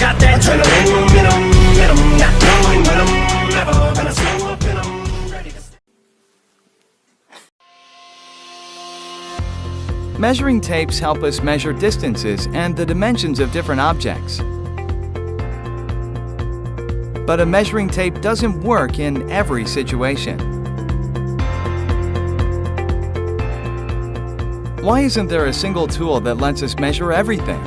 got that adrenaline momentum, not knowing when I'm ever gonna slow up and I'm ready to. Measuring tapes help us measure distances and the dimensions of different objects. But a measuring tape doesn't work in every situation. Why isn't there a single tool that lets us measure everything?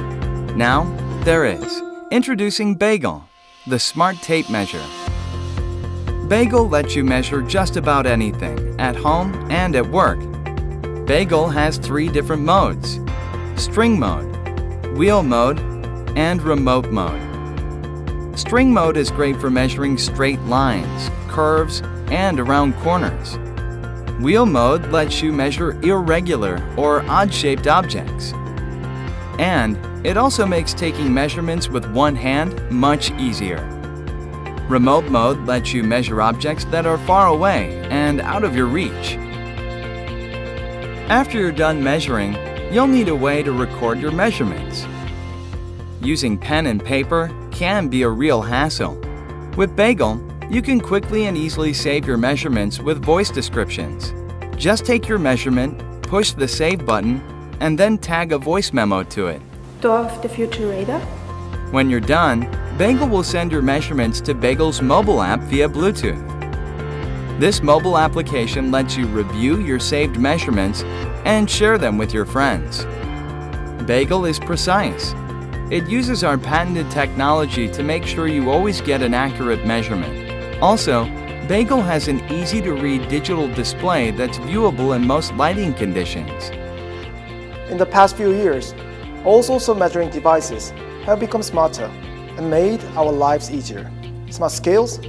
Now, there is. Introducing Bagel, the smart tape measure. Bagel lets you measure just about anything, at home and at work. Bagel has 3 different modes: string mode, wheel mode, and remote mode. String mode is great for measuring straight lines, curves, and around corners. Wheel mode lets you measure irregular or odd-shaped objects. And it also makes taking measurements with one hand much easier. Remote mode lets you measure objects that are far away and out of your reach. After you're done measuring, you'll need a way to record your measurements. Using pen and paper can be a real hassle. With Bagel, you can quickly and easily save your measurements with voice descriptions. Just take your measurement, push the Save button, and then tag a voice memo to it. Door of the Future radar. When you're done, Bagel will send your measurements to Bagel's mobile app via Bluetooth. This mobile application lets you review your saved measurements and share them with your friends. Bagel is precise. It uses our patented technology to make sure you always get an accurate measurement. Also, Bagel has an easy-to-read digital display that's viewable in most lighting conditions. In the past few years, all sorts of measuring devices have become smarter and made our lives easier. Smart scales,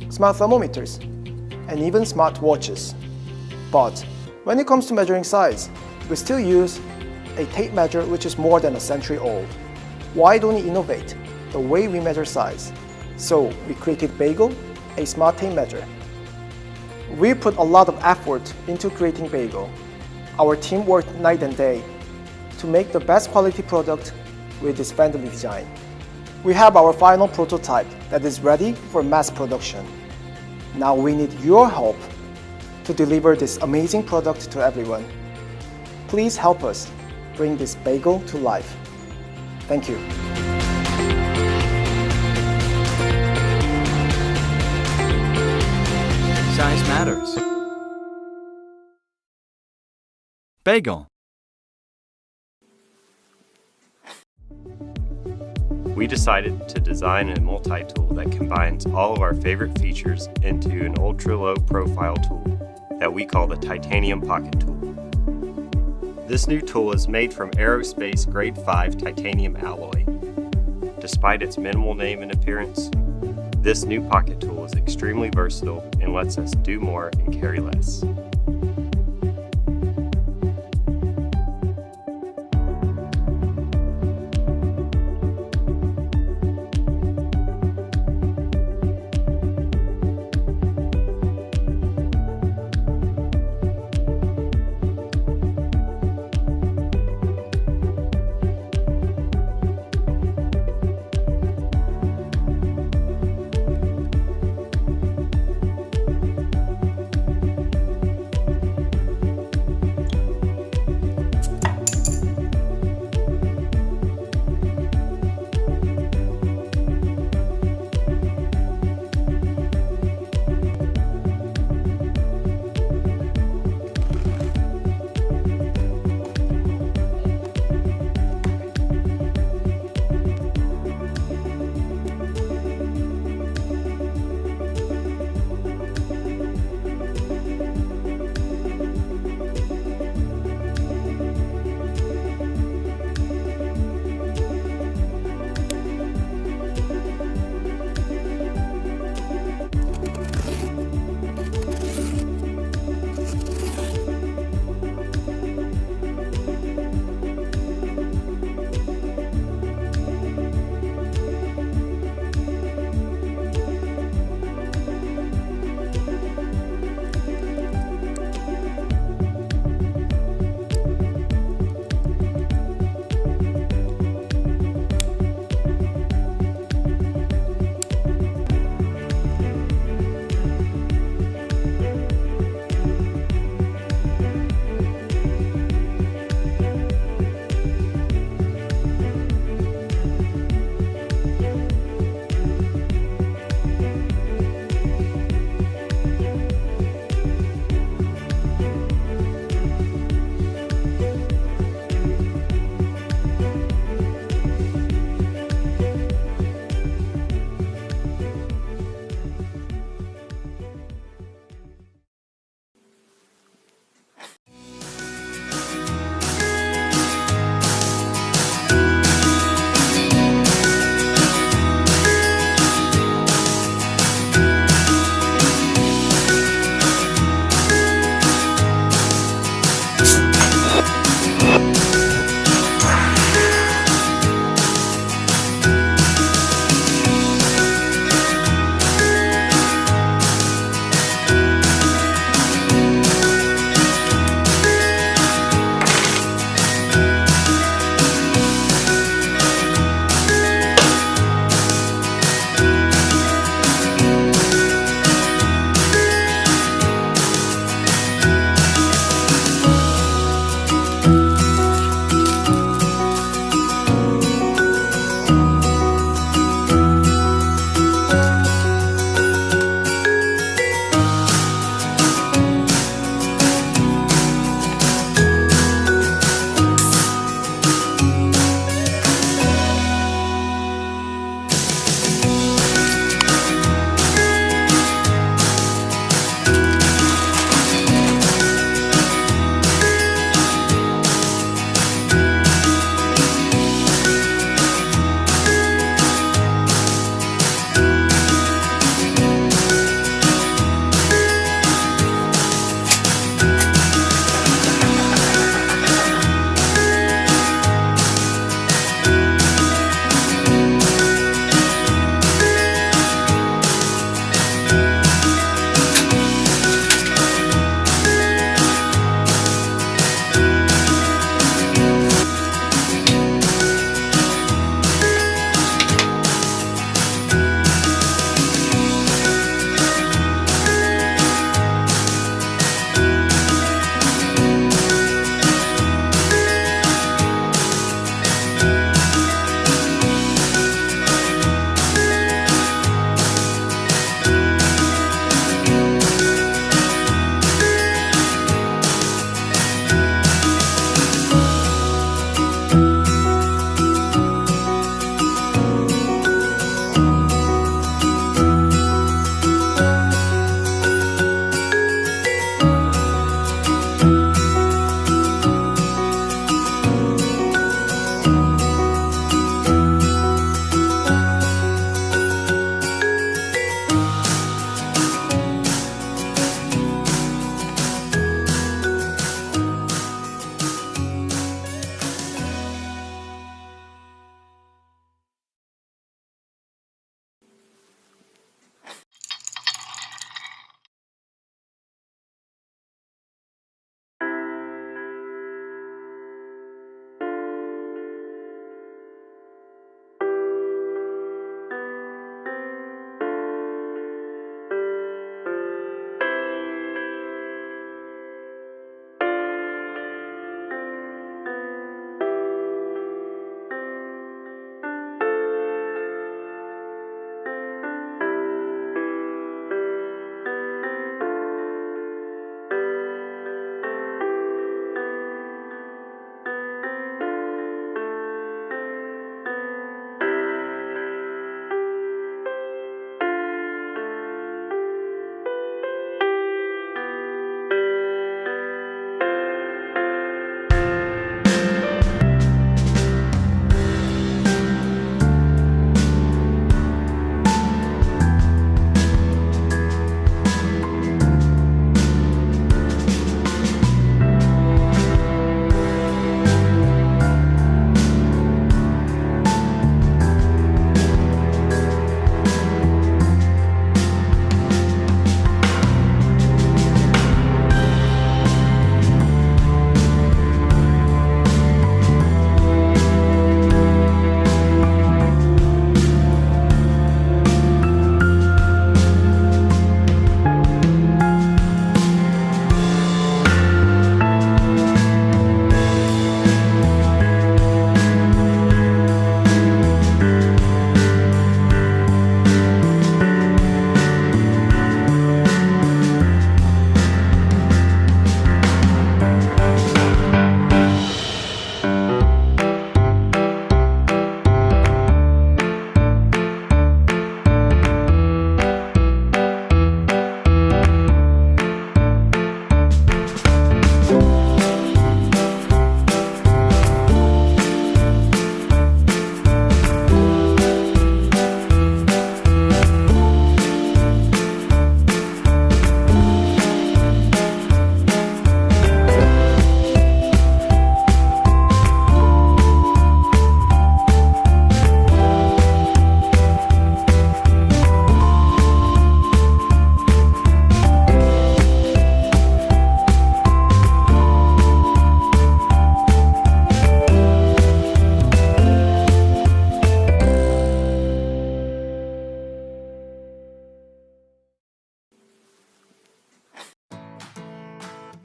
smart thermometers, and even smart watches. But when it comes to measuring size, we still use a tape measure which is more than a century old. Why don't we innovate the way we measure size? So we created Bagel, a smart tape measure. We put a lot of effort into creating Bagel. Our team worked night and day to make the best quality product with this friendly design. We have our final prototype that is ready for mass production. Now we need your help to deliver this amazing product to everyone. Please help us bring this Bagel to life. Thank you. Size matters. Bagel. We decided to design a multi-tool that combines all of our favorite features into an ultra-low profile tool that we call the Titanium Pocket Tool. This new tool is made from aerospace grade 5 titanium alloy. Despite its minimal name and appearance, this new pocket tool is extremely versatile and lets us do more and carry less.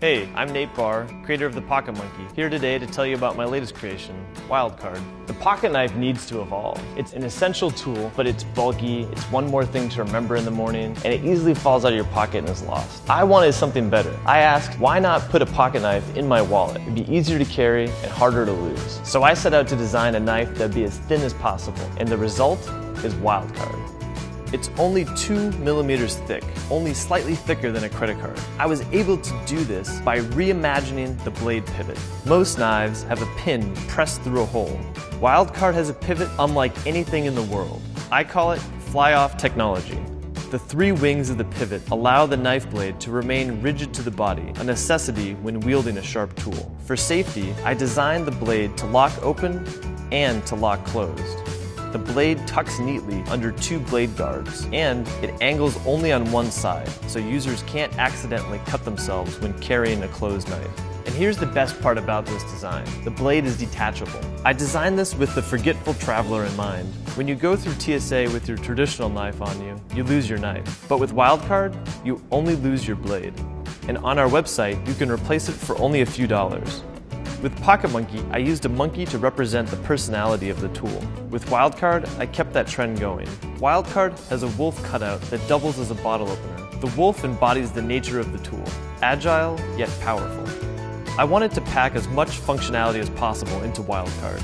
Hey, I'm Nate Barr, creator of the Pocket Monkey, here today to tell you about my latest creation, Wildcard. The pocket knife needs to evolve. It's an essential tool, but it's bulky, it's one more thing to remember in the morning, and it easily falls out of your pocket and is lost. I wanted something better. I asked, why not put a pocket knife in my wallet? It'd be easier to carry and harder to lose. So I set out to design a knife that'd be as thin as possible, and the result is Wildcard. It's only 2 millimeters thick, only slightly thicker than a credit card. I was able to do this by reimagining the blade pivot. Most knives have a pin pressed through a hole. Wildcard has a pivot unlike anything in the world. I call it fly-off technology. The 3 wings of the pivot allow the knife blade to remain rigid to the body, a necessity when wielding a sharp tool. For safety, I designed the blade to lock open and to lock closed. The blade tucks neatly under 2 blade guards, and it angles only on one side, so users can't accidentally cut themselves when carrying a closed knife. And here's the best part about this design. The blade is detachable. I designed this with the forgetful traveler in mind. When you go through TSA with your traditional knife on you, you lose your knife. But with Wildcard, you only lose your blade. And on our website, you can replace it for only a few dollars. With Pocket Monkey, I used a monkey to represent the personality of the tool. With Wildcard, I kept that trend going. Wildcard has a wolf cutout that doubles as a bottle opener. The wolf embodies the nature of the tool, agile yet powerful. I wanted to pack as much functionality as possible into Wildcard.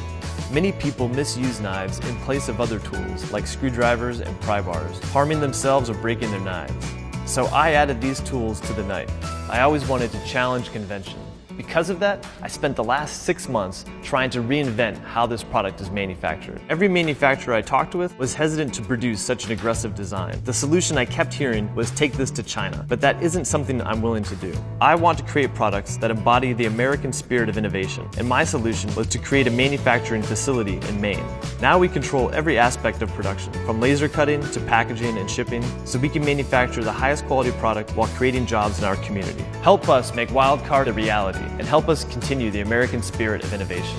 Many people misuse knives in place of other tools like screwdrivers and pry bars, harming themselves or breaking their knives. So I added these tools to the knife. I always wanted to challenge convention. Because of that, I spent the last 6 months trying to reinvent how this product is manufactured. Every manufacturer I talked with was hesitant to produce such an aggressive design. The solution I kept hearing was take this to China, but that isn't something I'm willing to do. I want to create products that embody the American spirit of innovation, and my solution was to create a manufacturing facility in Maine. Now we control every aspect of production, from laser cutting to packaging and shipping, so we can manufacture the highest quality product while creating jobs in our community. Help us make Wildcard a reality, and help us continue the American spirit of innovation.